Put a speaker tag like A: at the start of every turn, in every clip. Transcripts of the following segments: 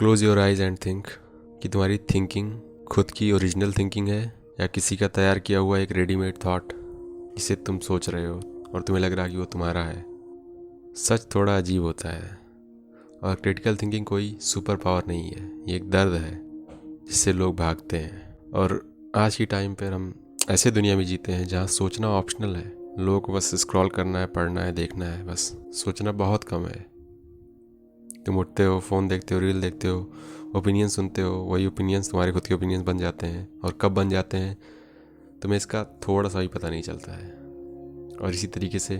A: Close your eyes and think कि तुम्हारी thinking खुद की ओरिजिनल थिंकिंग है या किसी का तैयार किया हुआ एक रेडीमेड थॉट जिसे तुम सोच रहे हो और तुम्हें लग रहा कि वो तुम्हारा है। सच थोड़ा अजीब होता है और क्रिटिकल थिंकिंग कोई सुपर पावर नहीं है, ये एक दर्द है जिससे लोग भागते हैं। और आज की टाइम पर हम ऐसे दुनिया में जीते हैं जहाँ सोचना ऑप्शनल है। लोगों को बस स्क्रॉल करना है, पढ़ना है, देखना है, बस सोचना बहुत कम है। तुम उठते हो, फ़ोन देखते हो, रील देखते हो, ओपिनियन सुनते हो, वही ओपिनियंस तुम्हारे खुद के ओपिनियंस बन जाते हैं और कब बन जाते हैं तुम्हें इसका थोड़ा सा भी पता नहीं चलता है। और इसी तरीके से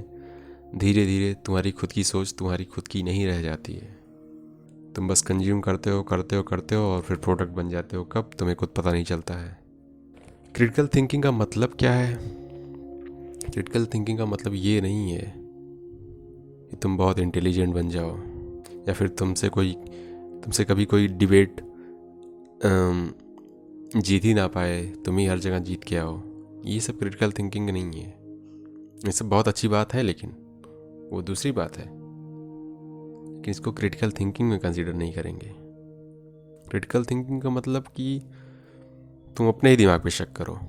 A: धीरे धीरे तुम्हारी खुद की सोच तुम्हारी खुद की नहीं रह जाती है। तुम बस कंज्यूम करते हो और फिर प्रोडक्ट बन जाते हो, कब तुम्हें खुद पता नहीं चलता है। क्रिटिकल थिंकिंग का मतलब क्या है? क्रिटिकल थिंकिंग का मतलब ये नहीं है कि तुम बहुत इंटेलिजेंट बन जाओ या फिर तुमसे कभी कोई डिबेट जीत ही ना पाए, तुम ही हर जगह जीत के आओ। ये सब क्रिटिकल थिंकिंग नहीं है। ये सब बहुत अच्छी बात है, लेकिन वो दूसरी बात है। लेकिन इसको क्रिटिकल थिंकिंग में कंसीडर नहीं करेंगे। क्रिटिकल थिंकिंग का मतलब कि तुम अपने ही दिमाग पे शक करो।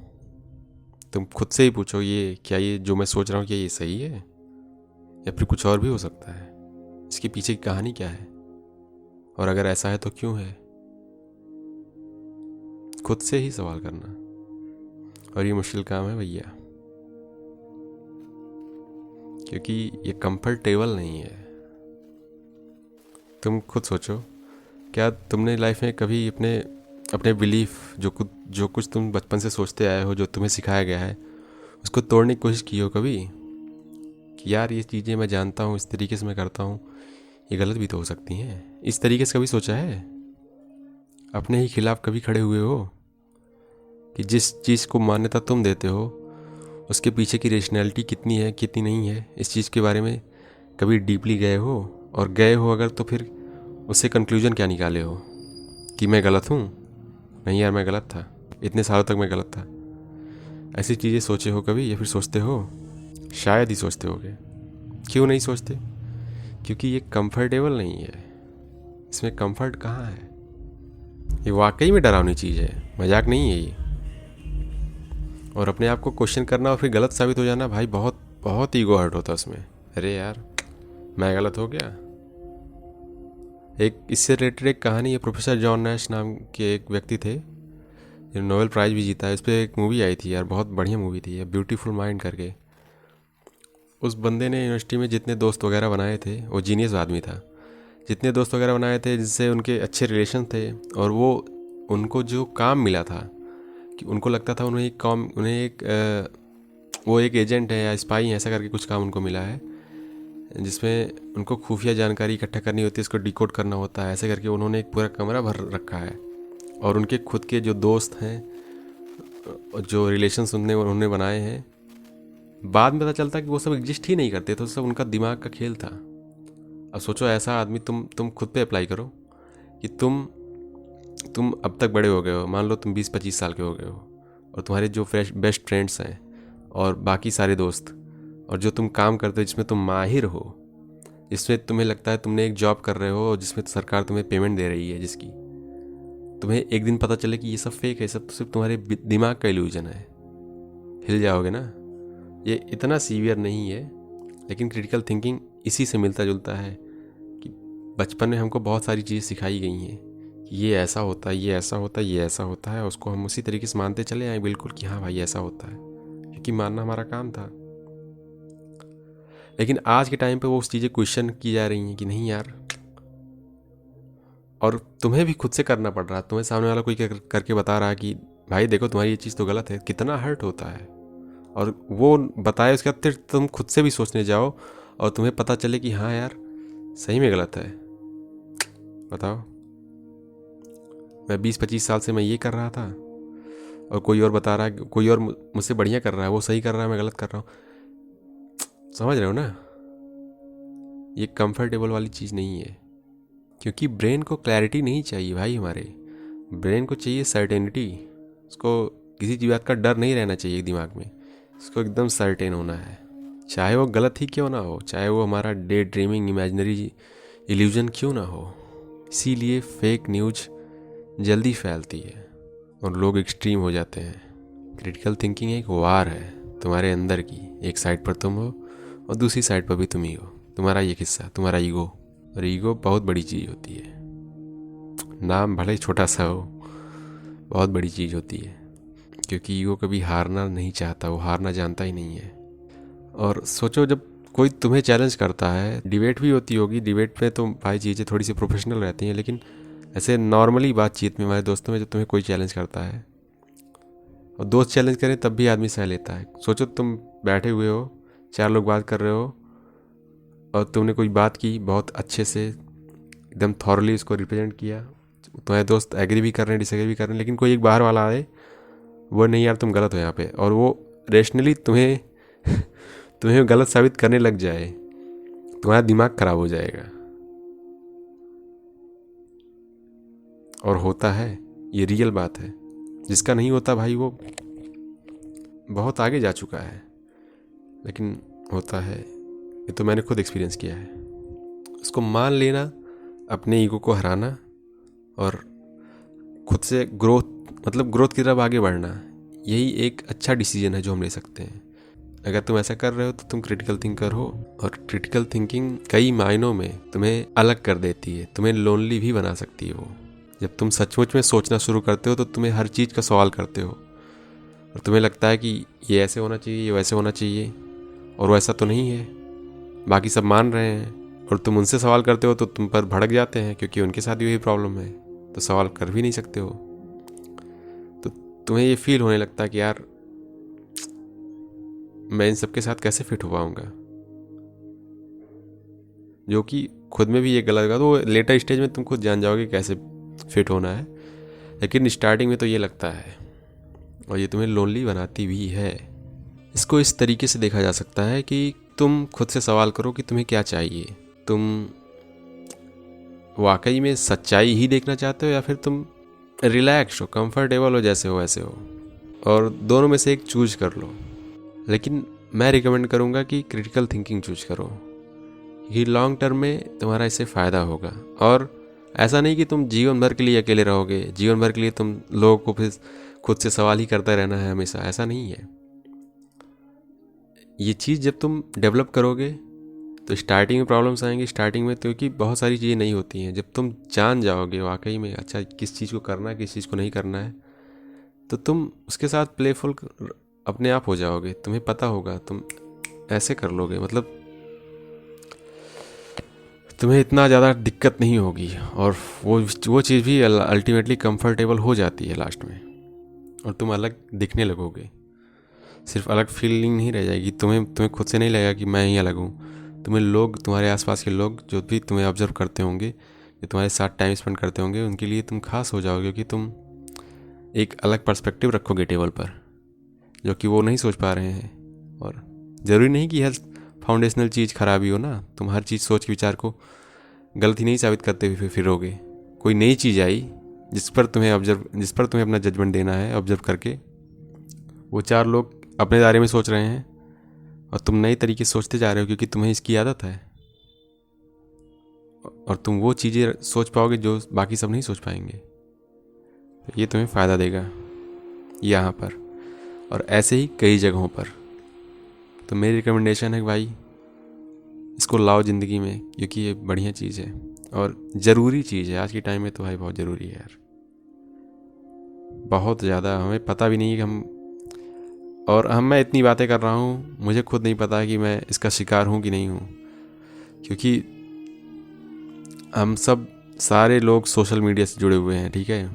A: तुम खुद से ही पूछो, ये जो मैं सोच रहा हूँ क्या ये सही है या फिर कुछ और भी हो सकता है? इसके पीछे की कहानी क्या है? और अगर ऐसा है तो क्यों है? खुद से ही सवाल करना, और ये मुश्किल काम है भैया, क्योंकि ये कंफर्टेबल नहीं है। तुम खुद सोचो, क्या तुमने लाइफ में कभी अपने अपने बिलीफ जो कुछ तुम बचपन से सोचते आए हो, जो तुम्हें सिखाया गया है, उसको तोड़ने की कोशिश की हो कभी? कि यार ये चीज़ें मैं जानता हूँ, इस तरीके से मैं करता हूँ, ये गलत भी तो हो सकती हैं। इस तरीके से कभी सोचा है? अपने ही खिलाफ कभी खड़े हुए हो कि जिस चीज़ को मान्यता तुम देते हो उसके पीछे की रेशनैलिटी कितनी है, कितनी नहीं है, इस चीज़ के बारे में कभी डीपली गए हो? और गए हो अगर, तो फिर उससे कंक्लूजन क्या निकाले हो? कि मैं गलत हूँ? नहीं यार, मैं गलत था, इतने सालों तक मैं गलत था। ऐसी चीज़ें सोचे हो कभी, या फिर सोचते हो? शायद ही सोचते होगे। क्यों नहीं सोचते? क्योंकि ये कंफर्टेबल नहीं है। इसमें कंफर्ट कहाँ है? ये वाकई में डरावनी चीज़ है, मजाक नहीं है ये। और अपने आप को क्वेश्चन करना और फिर गलत साबित हो जाना, भाई बहुत बहुत ईगो हर्ट होता है उसमें। अरे यार, मैं गलत हो गया। एक इससे रिलेटेड एक कहानी है। प्रोफेसर जॉन नैश नाम के एक व्यक्ति थे, जिन्होंने नोबेल प्राइज़ भी जीता है। इस पर एक मूवी आई थी यार, बहुत बढ़िया मूवी थी, ये ब्यूटीफुल माइंड करके। उस बंदे ने यूनिवर्सिटी में जितने दोस्त वगैरह बनाए थे, वो जीनियस आदमी था। जितने दोस्त वगैरह बनाए थे जिससे उनके अच्छे रिलेशन थे, और वो उनको जो काम मिला था कि उनको लगता था वो एक एजेंट है या स्पाई है, ऐसा करके कुछ काम उनको मिला है जिसमें उनको खुफिया जानकारी इकट्ठा करनी होती है, उसको डिकोड करना होता है। ऐसे करके उन्होंने एक पूरा कमरा भर रखा है, और उनके खुद के जो दोस्त हैं, जो रिलेशंस उन्होंने बनाए हैं, बाद में पता चलता कि वो सब एग्जिस्ट ही नहीं करते, तो सब उनका दिमाग का खेल था। अब सोचो, ऐसा आदमी तुम खुद पे अप्लाई करो कि तुम अब तक बड़े हो गए हो, मान लो तुम 20-25 साल के हो गए हो, और तुम्हारे जो बेस्ट फ्रेंड्स हैं और बाकी सारे दोस्त, और जो तुम काम करते हो जिसमें तुम माहिर हो, जिसमें तुम्हें लगता है तुमने एक जॉब कर रहे हो जिसमें सरकार तुम्हें पेमेंट दे रही है, जिसकी तुम्हें एक दिन पता चले कि ये सब फेक है, सब सिर्फ तुम्हारे दिमाग का इल्यूजन है, हिल जाओगे ना? ये इतना सीवियर नहीं है, लेकिन क्रिटिकल थिंकिंग इसी से मिलता जुलता है कि बचपन में हमको बहुत सारी चीज़ें सिखाई गई हैं कि ये ऐसा होता है, ये ऐसा होता है, ये ऐसा होता है, उसको हम उसी तरीके से मानते चले आए बिल्कुल कि हाँ भाई ऐसा होता है, क्योंकि मानना हमारा काम था। लेकिन आज के टाइम पे वो उस चीज़ें क्वेश्चन की जा रही हैं कि नहीं यार, और तुम्हें भी खुद से करना पड़ रहा है। तुम्हें सामने वाला कोई करके बता रहा है कि भाई देखो तुम्हारी ये चीज़ तो गलत है, कितना हर्ट होता है। और वो बताए उसके बाद फिर तुम खुद से भी सोचने जाओ और तुम्हें पता चले कि हाँ यार सही में गलत है। बताओ, मैं 20-25 साल से मैं ये कर रहा था, और कोई और बता रहा है, कोई और मुझसे बढ़िया कर रहा है, वो सही कर रहा है, मैं गलत कर रहा हूँ। समझ रहे हो ना? ये कंफर्टेबल वाली चीज़ नहीं है, क्योंकि ब्रेन को क्लैरिटी नहीं चाहिए भाई। हमारे ब्रेन को चाहिए सर्टेनिटी। उसको किसी चीज़ बात का डर नहीं रहना चाहिए दिमाग में, उसको एकदम सर्टेन होना है, चाहे वो गलत ही क्यों ना हो, चाहे वो हमारा डे ड्रीमिंग इमेजिनरी इल्यूजन क्यों ना हो। इसीलिए फेक न्यूज जल्दी फैलती है और लोग एक्सट्रीम हो जाते हैं। क्रिटिकल थिंकिंग एक वार है तुम्हारे अंदर की। एक साइड पर तुम हो और दूसरी साइड पर भी तुम ही हो। तुम्हारा ये किस्सा, तुम्हारा ईगो। और ईगो बहुत बड़ी चीज़ होती है। नाम भले ही छोटा सा हो, बहुत बड़ी चीज़ होती है, क्योंकि ईगो कभी हारना नहीं चाहता, वो हारना जानता ही नहीं है। और सोचो, जब कोई तुम्हें चैलेंज करता है, डिबेट भी होती होगी, डिबेट में तो भाई चीज़ें थोड़ी सी प्रोफेशनल रहती हैं, लेकिन ऐसे नॉर्मली बातचीत में, हमारे दोस्तों में, जब तुम्हें कोई चैलेंज करता है और दोस्त चैलेंज करें तब भी आदमी सह लेता है। सोचो तुम बैठे हुए हो, 4 लोग बात कर रहे हो और तुमने कोई बात की बहुत अच्छे से, एकदम थॉरली उसको रिप्रेजेंट किया। तुम्हारे दोस्त एग्री भी कर रहे हैं, डिसएग्री भी कर रहे हैं, लेकिन कोई एक बाहर वाला आए, वो नहीं यार तुम गलत हो यहाँ पे, और वो रेशनली तुम्हें तुम्हें गलत साबित करने लग जाए, तुम्हारा दिमाग खराब हो जाएगा। और होता है, ये रियल बात है। जिसका नहीं होता भाई वो बहुत आगे जा चुका है, लेकिन होता है। ये तो मैंने खुद एक्सपीरियंस किया है। उसको मान लेना, अपने ईगो को हराना और खुद से ग्रोथ की तरफ आगे बढ़ना, यही एक अच्छा डिसीजन है जो हम ले सकते हैं। अगर तुम ऐसा कर रहे हो तो तुम क्रिटिकल थिंकर हो। और क्रिटिकल थिंकिंग कई मायनों में तुम्हें अलग कर देती है, तुम्हें लोनली भी बना सकती है वो। जब तुम सचमुच में सोचना शुरू करते हो तो तुम्हें हर चीज़ का सवाल करते हो और तुम्हें लगता है कि ये ऐसे होना चाहिए, ये वैसे होना चाहिए, और वैसा तो नहीं है, बाकी सब मान रहे हैं। और तुम उनसे सवाल करते हो तो तुम पर भड़क जाते हैं, क्योंकि उनके साथ भी वही प्रॉब्लम है, तो सवाल कर भी नहीं सकते हो। तो तुम्हें ये फील होने लगता है कि यार मैं इन सबके साथ कैसे फिट हो पाऊंगा, जो कि खुद में भी ये गलत होगा। तो लेटर स्टेज में तुम खुद जान जाओगे कैसे फिट होना है, लेकिन स्टार्टिंग में तो ये लगता है, और ये तुम्हें लोनली बनाती भी है। इसको इस तरीके से देखा जा सकता है कि तुम खुद से सवाल करो कि तुम्हें क्या चाहिए। तुम वाकई में सच्चाई ही देखना चाहते हो, या फिर तुम रिलैक्स हो, कंफर्टेबल हो, जैसे हो वैसे हो, और दोनों में से एक चूज कर लो। लेकिन मैं रिकमेंड करूँगा कि क्रिटिकल थिंकिंग चूज करो, ये लॉन्ग टर्म में तुम्हारा इससे फ़ायदा होगा। और ऐसा नहीं कि तुम जीवन भर के लिए अकेले रहोगे, जीवन भर के लिए तुम लोगों को फिर खुद से सवाल ही करता रहना है हमेशा, ऐसा नहीं है। ये चीज़ जब तुम डेवलप करोगे तो स्टार्टिंग में प्रॉब्लम्स आएंगी, स्टार्टिंग में, क्योंकि बहुत सारी चीज़ें नहीं होती हैं। जब तुम जान जाओगे वाकई में अच्छा किस चीज़ को करना है, किस चीज़ को नहीं करना है, तो तुम उसके साथ प्लेफुल अपने आप हो जाओगे। तुम्हें पता होगा, तुम ऐसे कर लोगे, मतलब तुम्हें इतना ज़्यादा दिक्कत नहीं होगी, और वो चीज़ भी अल्टीमेटली कंफर्टेबल हो जाती है लास्ट में, और तुम अलग दिखने लगोगे। सिर्फ अलग फीलिंग नहीं रह जाएगी, तुम्हें खुद से नहीं लगेगा कि मैं ही अलग हूँ। तुम्हें लोग, तुम्हारे आसपास के लोग जो भी तुम्हें ऑब्जर्व करते होंगे, जो तुम्हारे साथ टाइम स्पेंड करते होंगे, उनके लिए तुम खास हो जाओगे, क्योंकि तुम एक अलग पर्सपेक्टिव रखोगे टेबल पर, जो कि वो नहीं सोच पा रहे हैं। और ज़रूरी नहीं कि हर फाउंडेशनल चीज़ खराबी हो ना, तुम हर चीज़ सोच विचार को गलत ही नहीं साबित करते हुए फिरोगे। कोई नई चीज़ आई जिस पर तुम्हें अपना जजमेंट देना है, ऑब्जर्व करके वो 4 लोग अपने दायरे में सोच रहे हैं और तुम नए तरीके से सोचते जा रहे हो, क्योंकि तुम्हें इसकी आदत है, और तुम वो चीज़ें सोच पाओगे जो बाकी सब नहीं सोच पाएंगे। तो ये तुम्हें फ़ायदा देगा यहाँ पर और ऐसे ही कई जगहों पर। तो मेरी रिकमेंडेशन है कि भाई इसको लाओ ज़िंदगी में, क्योंकि ये बढ़िया चीज़ है और ज़रूरी चीज़ है आज के टाइम में। तो भाई बहुत ज़रूरी है यार, बहुत ज़्यादा। हमें पता भी नहीं है कि मैं इतनी बातें कर रहा हूँ, मुझे खुद नहीं पता कि मैं इसका शिकार हूँ कि नहीं हूँ, क्योंकि हम सब सारे लोग सोशल मीडिया से जुड़े हुए हैं, ठीक है।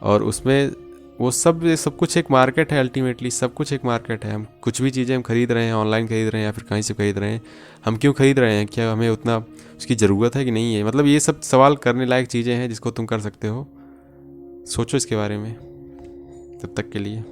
A: और उसमें वो सब कुछ एक मार्केट है, अल्टीमेटली सब कुछ एक मार्केट है। हम कुछ भी चीज़ें हम खरीद रहे हैं, ऑनलाइन खरीद रहे हैं या फिर कहीं से खरीद रहे हैं, हम क्यों खरीद रहे हैं, क्या हमें उतना उसकी ज़रूरत है कि नहीं है। मतलब ये सब सवाल करने लायक चीज़ें हैं जिसको तुम कर सकते हो। सोचो इसके बारे में। तब तक के लिए